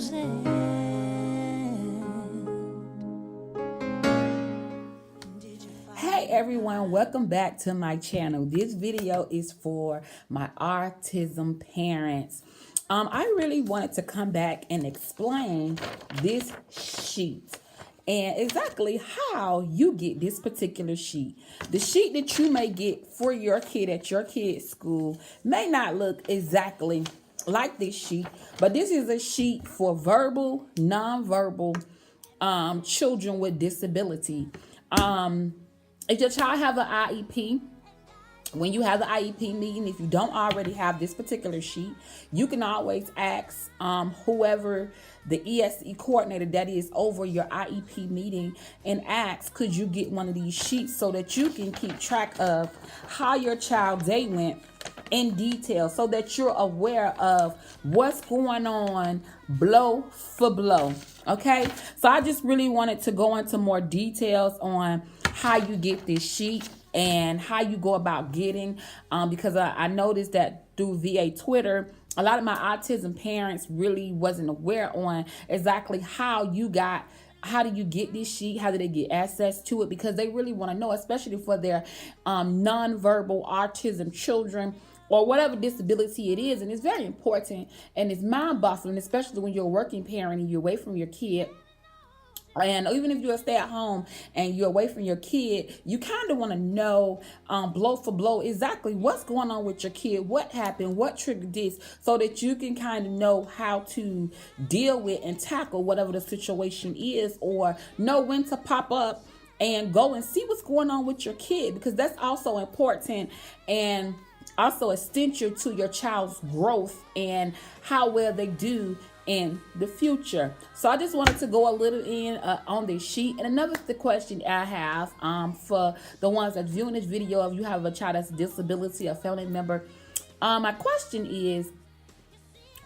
chosen. Hey everyone, welcome back to my channel. This video is for my autism parents. I really wanted to come back and explain this sheet and exactly how you get this particular sheet. The sheet that you may get for your kid at your kid's school may not look exactly like this sheet, but this is a sheet for verbal, nonverbal children with disability. If your child have an IEP, when you have the IEP meeting, if you don't already have this particular sheet, you can always ask whoever the ESE coordinator that is over your IEP meeting and ask, could you get one of these sheets so that you can keep track of how your child's day went in detail, so that you're aware of what's going on blow for blow. Okay, so I just really wanted to go into more details on how you get this sheet and how you go about getting, because I noticed that through VA Twitter, a lot of my autism parents really wasn't aware on exactly how do you get this sheet? How do they get access to it? Because they really want to know, especially for their nonverbal autism children or whatever disability it is. And it's very important and it's mind-boggling, especially when you're a working parent and you're away from your kid. And even if you're a stay-at-home and you're away from your kid, you kind of want to know blow for blow exactly what's going on with your kid, what happened, what triggered this, so that you can kind of know how to deal with and tackle whatever the situation is, or know when to pop up and go and see what's going on with your kid, because that's also important and also essential to your child's growth and how well they do in the future. So I just wanted to go a little in on this sheet. And another question I have for the ones that viewing this video, if you have a child that's a disability, a family member, my question is,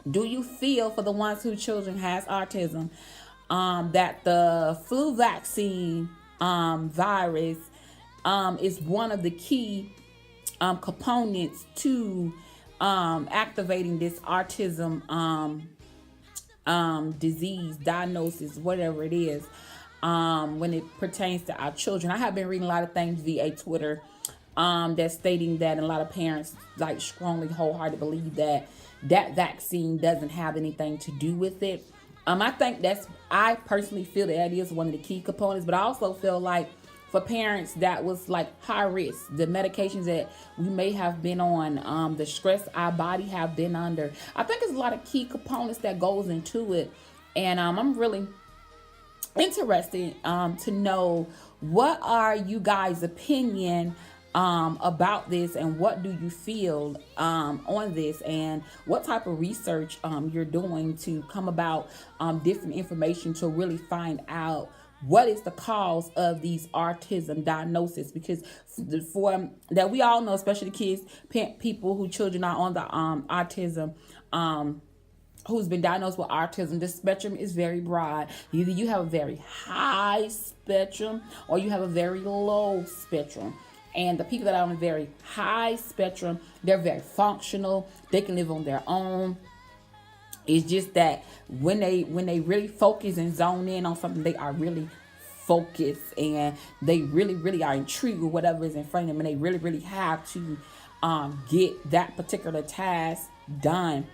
do you feel, for the ones whose children has autism, that the flu vaccine virus is one of the key components to activating this autism disease, diagnosis, whatever it is, when it pertains to our children? I have been reading a lot of things via Twitter that's stating that, and a lot of parents like strongly wholeheartedly believe that vaccine doesn't have anything to do with it. I personally feel that is one of the key components, but I also feel like for parents that was like high risk, the medications that we may have been on, the stress our body have been under, I think there's a lot of key components that goes into it. And I'm really interested to know, what are you guys' opinion about this, and what do you feel on this, and what type of research you're doing to come about different information to really find out what is the cause of these autism diagnoses. Because for that, we all know, especially kids, people who children are on the autism, who's been diagnosed with autism, the spectrum is very broad. Either you have a very high spectrum or you have a very low spectrum. And the people that are on a very high spectrum, they're very functional. They can live on their own. It's just that when they really focus and zone in on something, they are really focused, and they really are intrigued with whatever is in front of them, and they really have to get that particular task done.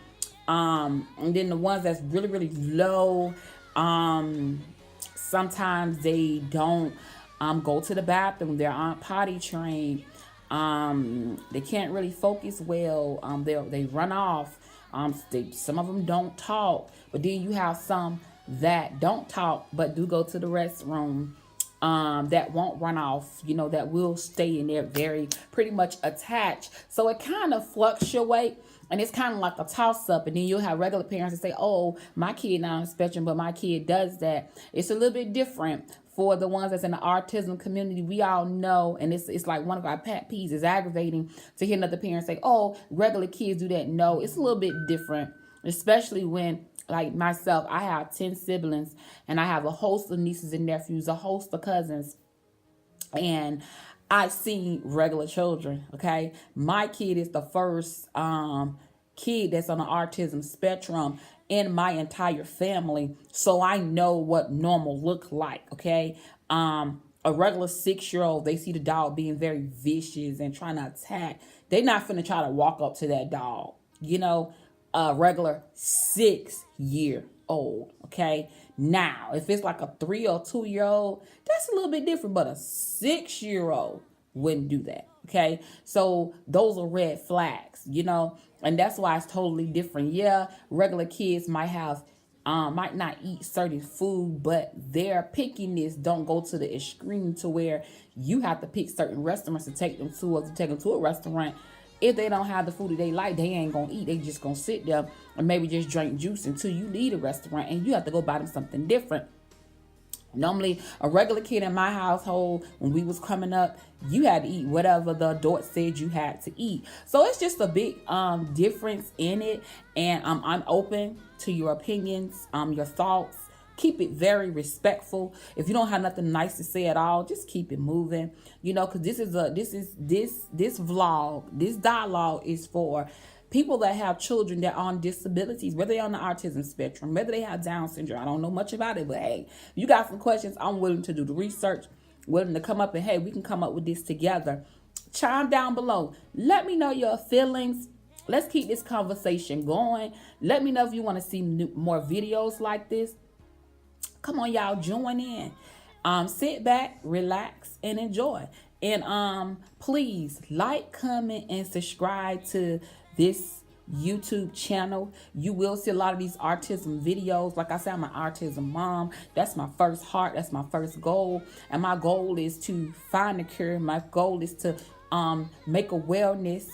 And then the ones that's really low, sometimes they don't go to the bathroom. They're aren't potty trained. They can't really focus well. They run off. Some of them don't talk, but then you have some that don't talk but do go to the restroom, that won't run off, that will stay in there very pretty much attached. So it kind of fluctuates, and it's kind of like a toss-up. And then you'll have regular parents that say, oh, my kid not on the spectrum, but my kid does that. It's a little bit different for the ones that's in the autism community. We all know, and it's like one of our pet peeves. Is aggravating to hear another parent say, oh, regular kids do that. No, it's a little bit different, especially when, like myself, I have 10 siblings, and I have a host of nieces and nephews, a host of cousins, and I see regular children. Okay, my kid is the first kid that's on the autism spectrum, in my entire family, so I know what normal look like. Okay. A regular 6-year-old, they see the dog being very vicious and trying to attack. They not finna try to walk up to that dog. A regular 6-year old. Okay. Now, if it's like a 3 or 2-year-old, that's a little bit different, but a 6-year-old wouldn't do that. Okay. So those are red flags. And that's why it's totally different. Yeah, regular kids might not eat certain food, but their pickiness don't go to the extreme to where you have to pick certain restaurants to take them to, or to take them to a restaurant. If they don't have the food that they like, they ain't gonna eat. They just gonna sit there and maybe just drink juice until you leave the restaurant and you have to go buy them something different. Normally, a regular kid in my household, when we was coming up, you had to eat whatever the adult said you had to eat. So it's just a big difference in it. And I'm open to your opinions, your thoughts. Keep it very respectful. If you don't have nothing nice to say at all, just keep it moving. Because this vlog, this dialogue is for people that have children that are on disabilities, whether they're on the autism spectrum, whether they have Down syndrome. I don't know much about it, but hey, you got some questions, I'm willing to do the research, willing to come up and, hey, we can come up with this together. Chime down below. Let me know your feelings. Let's keep this conversation going. Let me know if you want to see more videos like this. Come on, y'all, join in. Sit back, relax, and enjoy. And please like, comment, and subscribe to this YouTube channel. You will see a lot of these autism videos. Like I said, I'm an autism mom. That's my first heart. That's my first goal. And my goal is to find a cure. My goal is to make awareness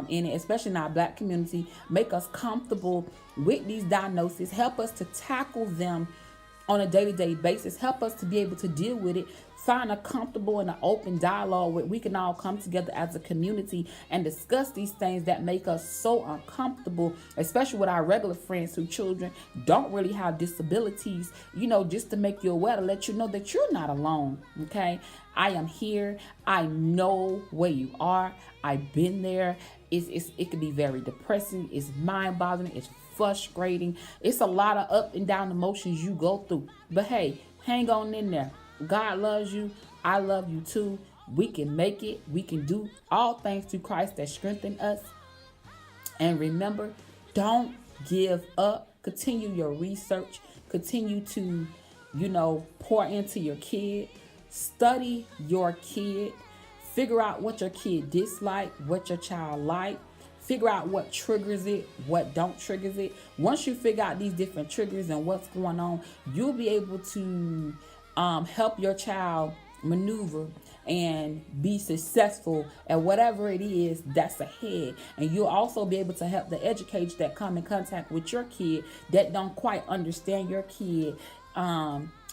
in it, especially in our Black community, make us comfortable with these diagnoses, help us to tackle them on a day-to-day basis, help us to be able to deal with it, find a comfortable and an open dialogue where we can all come together as a community and discuss these things that make us so uncomfortable, especially with our regular friends whose children don't really have disabilities, just to make you aware, to let you know that you're not alone. Okay, I am here. I know where you are. I've been there. It can be very depressing. It's mind-boggling. It's frustrating. It's a lot of up and down emotions you go through. But hey, hang on in there. God loves you. I love you too. We can make it. We can do all things through Christ that strengthen us. And remember, don't give up. Continue your research. Continue to, pour into your kid. Study your kid. Figure out what your kid dislike, what your child like. Figure out what triggers it, what don't triggers it. Once you figure out these different triggers and what's going on, you'll be able to help your child maneuver and be successful at whatever it is that's ahead. And you'll also be able to help the educators that come in contact with your kid that don't quite understand your kid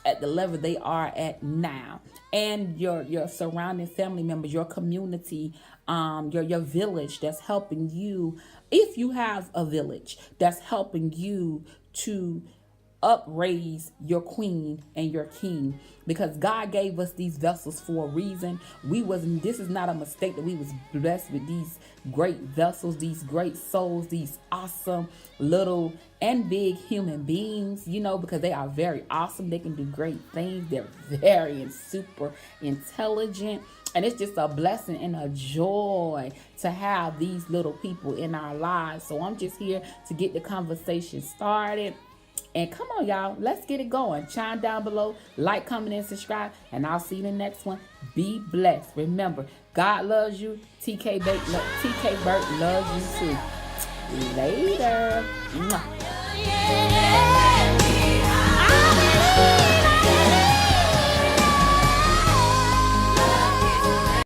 at the level they are at now, and your surrounding family members, your community, your village that's helping you, if you have a village that's helping you to upraise your queen and your king, because God gave us these vessels for a reason. This is not a mistake that we was blessed with these great vessels, these great souls, these awesome little and big human beings, because they are very awesome. They can do great things. They're very and super intelligent. And it's just a blessing and a joy to have these little people in our lives. So I'm just here to get the conversation started. And come on, y'all, let's get it going. Chime down below, like, comment, and subscribe. And I'll see you in the next one. Be blessed. Remember, God loves you. TK Burt loves you too. Later. Mwah.